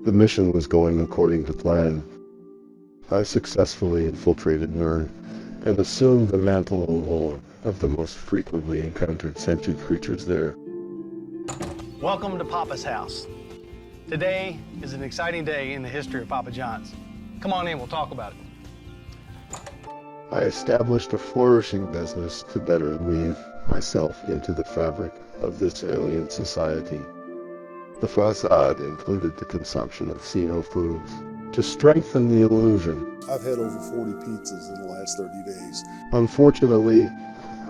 The mission was going according to plan. I successfully infiltrated Nern and assumed the mantle of the most frequently encountered sentient creatures there. Welcome to Papa's house. Today is an exciting day in the history of Papa John's. Come on in, we'll talk about it. I established a flourishing business to better weave myself into the fabric of this alien society. The facade included the consumption of Xeno foods to strengthen the illusion. I've had over 40 pizzas in the last 30 days. Unfortunately,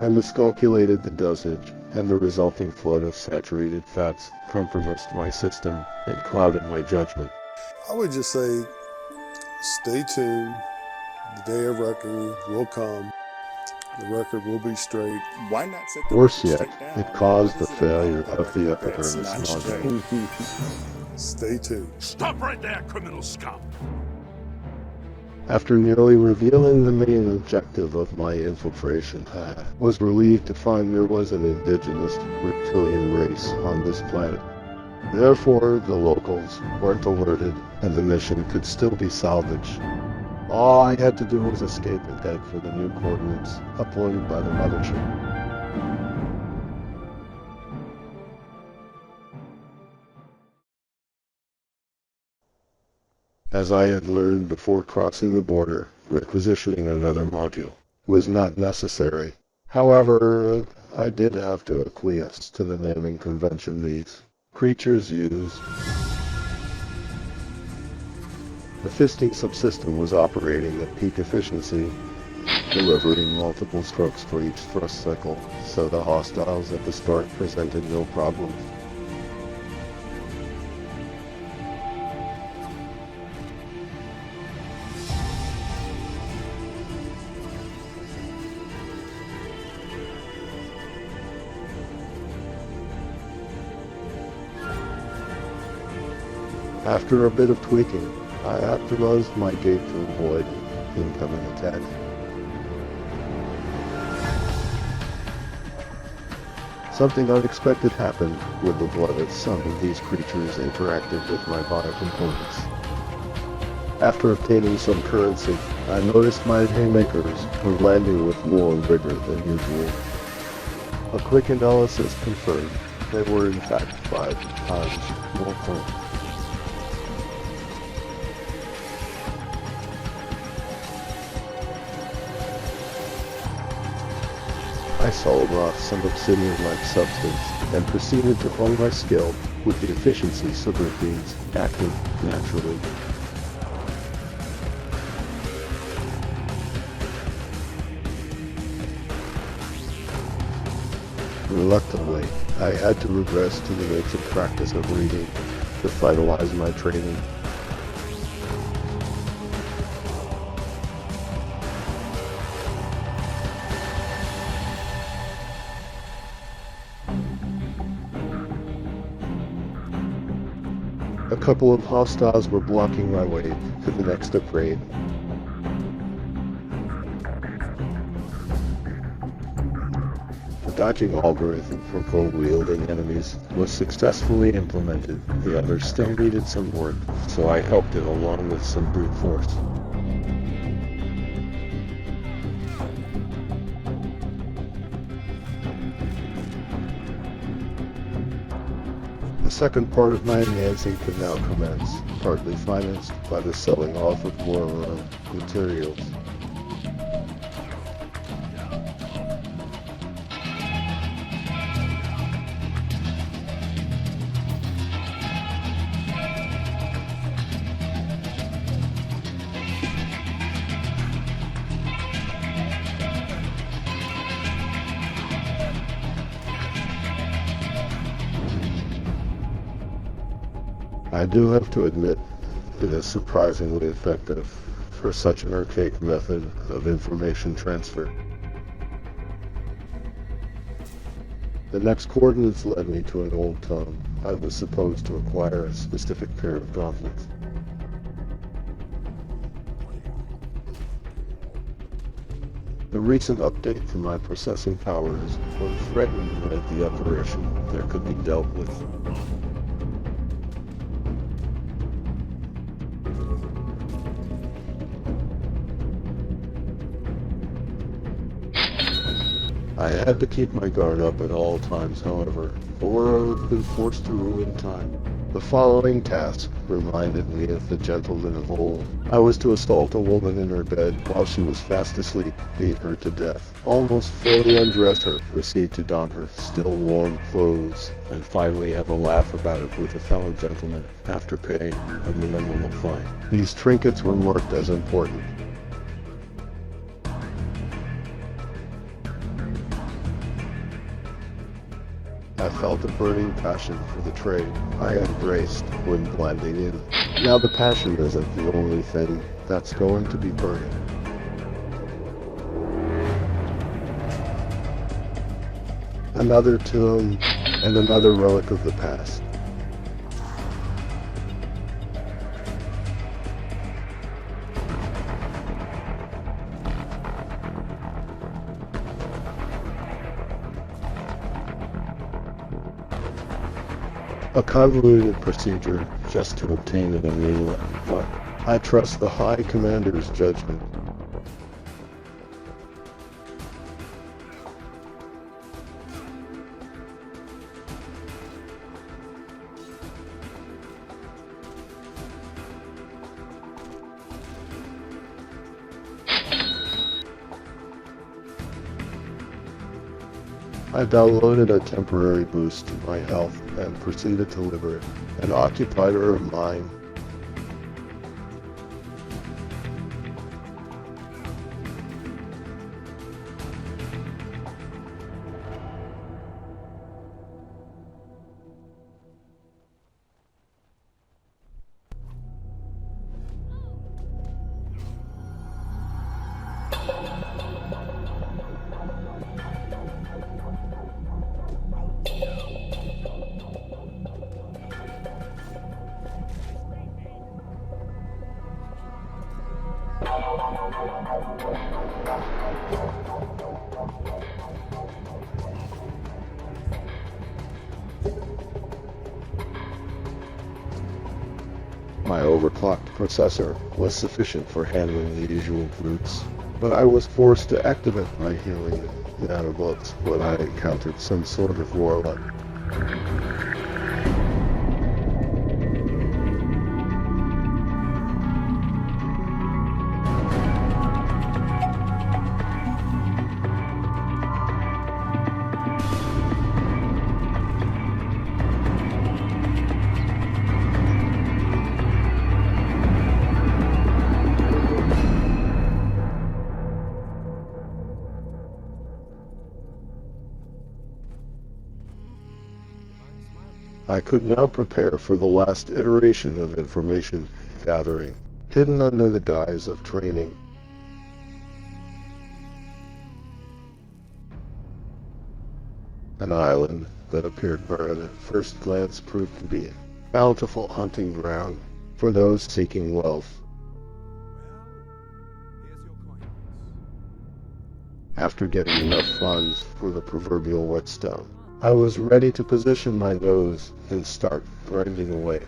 I miscalculated the dosage, and the resulting flood of saturated fats compromised my system and clouded my judgment. I would just say, stay tuned. The day of reckoning will come. The record will be straight. Why not set the Worse record yet, straight now? it caused the failure of the That's epidermis not module. straight. Stay tuned. Stop right there, criminal scum! After nearly revealing the main objective of my infiltration, I was relieved to find there was an indigenous reptilian race on this planet. Therefore, the locals weren't alerted, and the mission could still be salvaged. All I had to do was escape and head for the new coordinates uploaded by the mothership. As I had learned before crossing the border, requisitioning another module was not necessary. However, I did have to acquiesce to the naming convention these creatures used. The fisting subsystem was operating at peak efficiency, delivering multiple strokes for each thrust cycle, so the hostiles at the start presented no problems. After a bit of tweaking, I optimized my gate to avoid incoming attack. Something unexpected happened with the blood of some of these creatures interacted with my biocomponents. After obtaining some currency, I noticed my haymakers were landing with more vigor than usual. A quick analysis confirmed they were in fact 5 times more potent. I sold off some obsidian-like substance and proceeded to hone my skill with the efficiency subroutines active naturally. Reluctantly, I had to regress to the ancient practice of reading to finalize my training. A couple of hostiles were blocking my way to the next upgrade. The dodging algorithm for bow-wielding enemies was successfully implemented. The others still needed some work, so I helped it along with some brute force. The second part of my enhancing could now commence, partly financed by the selling off of more materials. I do have to admit, it is surprisingly effective for such an archaic method of information transfer. The next coordinates led me to an old tome. I was supposed to acquire a specific pair of gauntlets. The recent update to my processing powers was threatened that the operation there could be dealt with. I had to keep my guard up at all times, however, or I would have been forced to ruin time. The following task reminded me of the gentleman of old. I was to assault a woman in her bed while she was fast asleep, beat her to death, almost fully undress her, proceed to don her still warm clothes, and finally have a laugh about it with a fellow gentleman after paying a minimal fine. These trinkets were marked as important. I felt a burning passion for the trade I embraced when blending in. Now the passion isn't the only thing that's going to be burning. Another tomb and another relic of the past. A convoluted procedure just to obtain an amulet, but I trust the High Commander's judgment. I downloaded a temporary boost to my health and proceeded to liberate an occupier of mine. My overclocked processor was sufficient for handling the usual brutes, but I was forced to activate my healing nanobots when I encountered some sort of warlock. I could now prepare for the last iteration of information gathering, hidden under the guise of training. An island that appeared barren at first glance proved to be a bountiful hunting ground for those seeking wealth. After getting enough funds for the proverbial whetstone, I was ready to position my nose and start grinding away.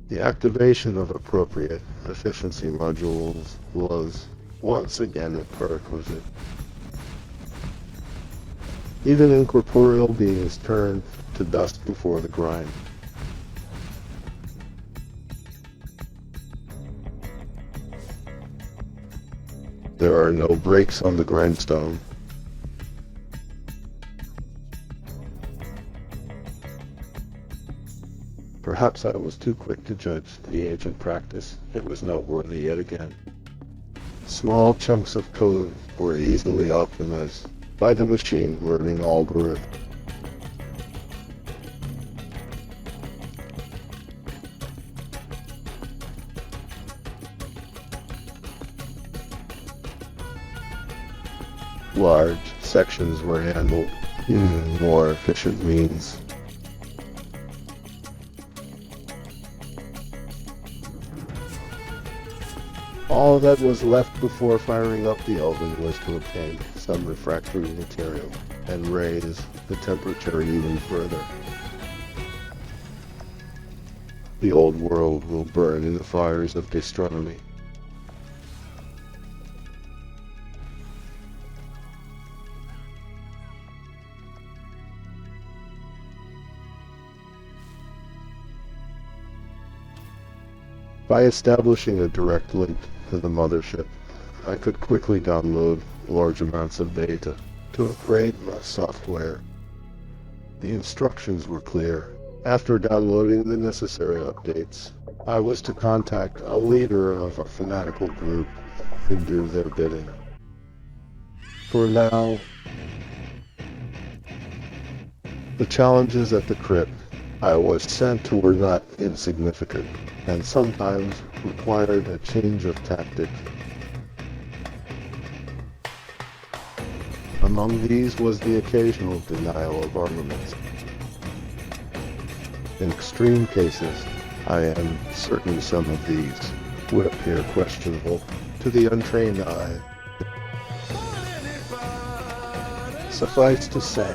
The activation of appropriate efficiency modules was once again a prerequisite. Even incorporeal beings turned to dust before the grind. There are no brakes on the grindstone. Perhaps I was too quick to judge the ancient practice. It was noteworthy yet again. Small chunks of code were easily optimized by the machine learning algorithm. Large sections were handled using more efficient means. All that was left before firing up the oven was to obtain some refractory material and raise the temperature even further. The old world will burn in the fires of gastronomy. By establishing a direct link to the mothership, I could quickly download large amounts of data to upgrade my software. The instructions were clear. After downloading the necessary updates, I was to contact a leader of a fanatical group and do their bidding. For now, the challenges at the crypt I was sent to were not insignificant, and sometimes required a change of tactic. Among these was the occasional denial of armaments. In extreme cases, I am certain some of these would appear questionable to the untrained eye. Suffice to say,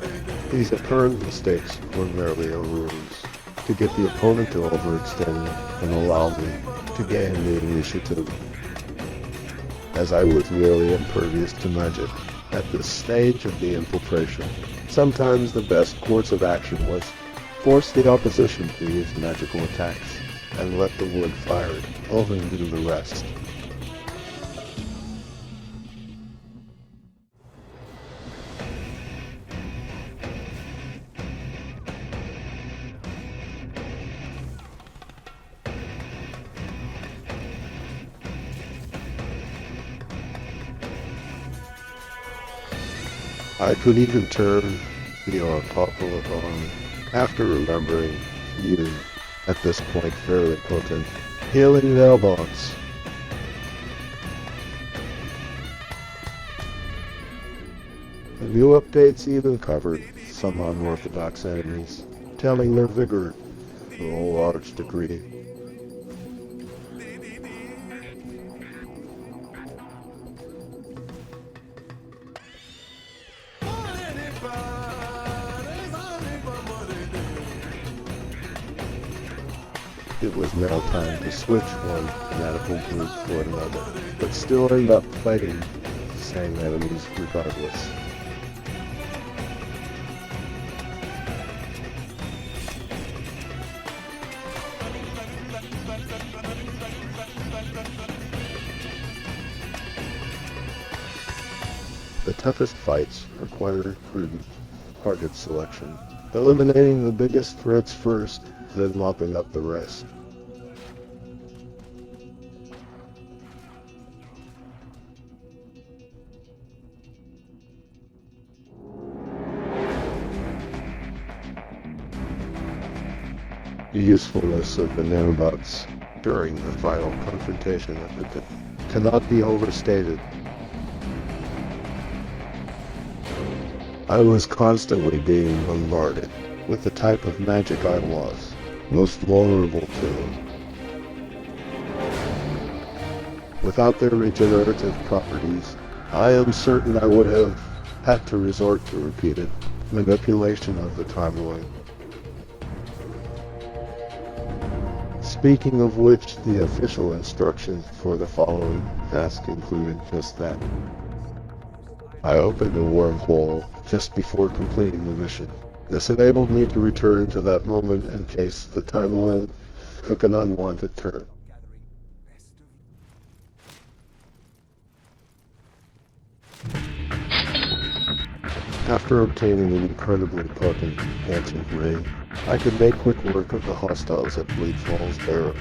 these apparent mistakes were merely a ruse to get the opponent to overextend and allow me to gain the initiative, as I was merely impervious to magic at this stage of the infiltration. Sometimes the best course of action was force the opposition to use magical attacks and let the wood fired over and do the rest. I could even turn the unpopular arm after remembering you, at this point fairly potent, healing mailbox. The new updates even covered some unorthodox enemies, telling their vigor to a large degree. It was now time to switch one fanatical group for another, but still end up fighting the same enemies regardless. The toughest fights require prudent target selection, eliminating the biggest threats first, then mopping up the rest. The usefulness of the nanobots during the final confrontation of the pit cannot be overstated. I was constantly being bombarded with the type of magic I was most vulnerable to. Without their regenerative properties, I am certain I would have had to resort to repeated manipulation of the timeline. Speaking of which, the official instructions for the following task included just that. I opened a wormhole just before completing the mission. This enabled me to return to that moment in case the timeline took an unwanted turn. After obtaining an incredibly potent ancient ray, I could make quick work of the hostiles at Bleak Falls Barrow.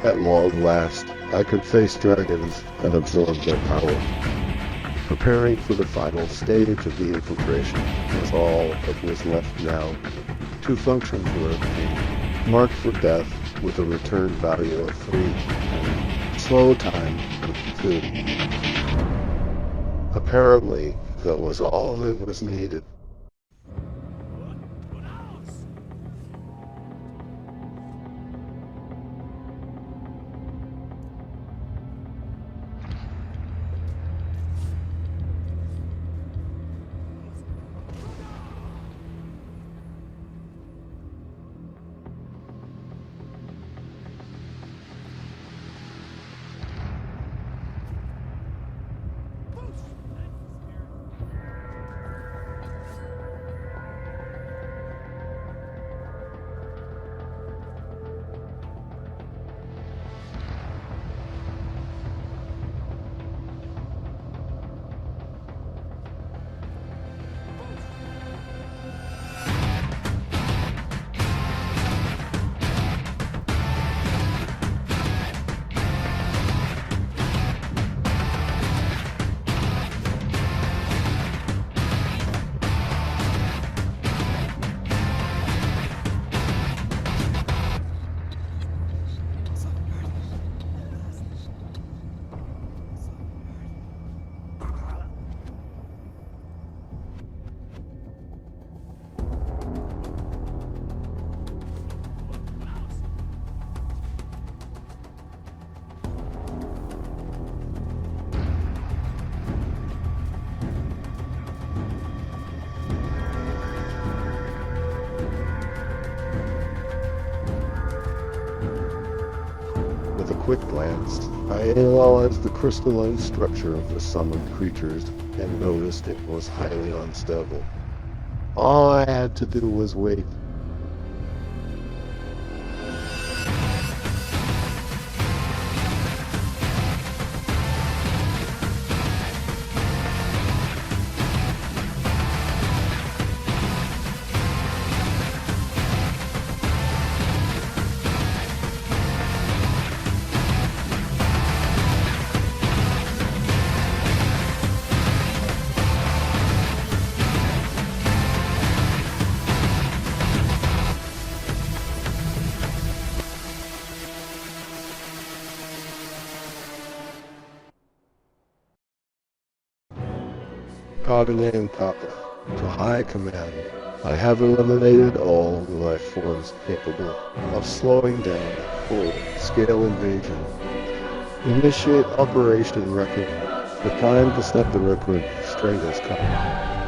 At long last, I could face dragons and absorb their power. Preparing for the final stage of the infiltration was all that was left now. Two functions were obtained, marked for death with a return value of 3, and slow time of 2. Apparently, that was all that was needed. quick glance, I analyzed the crystalline structure of the summoned creatures and noticed it was highly unstable. All I had to do was wait. Cogname Papa, to High Command, I have eliminated all the life forms capable of slowing down a full-scale invasion. Initiate Operation Record. The time to set the record straight has come.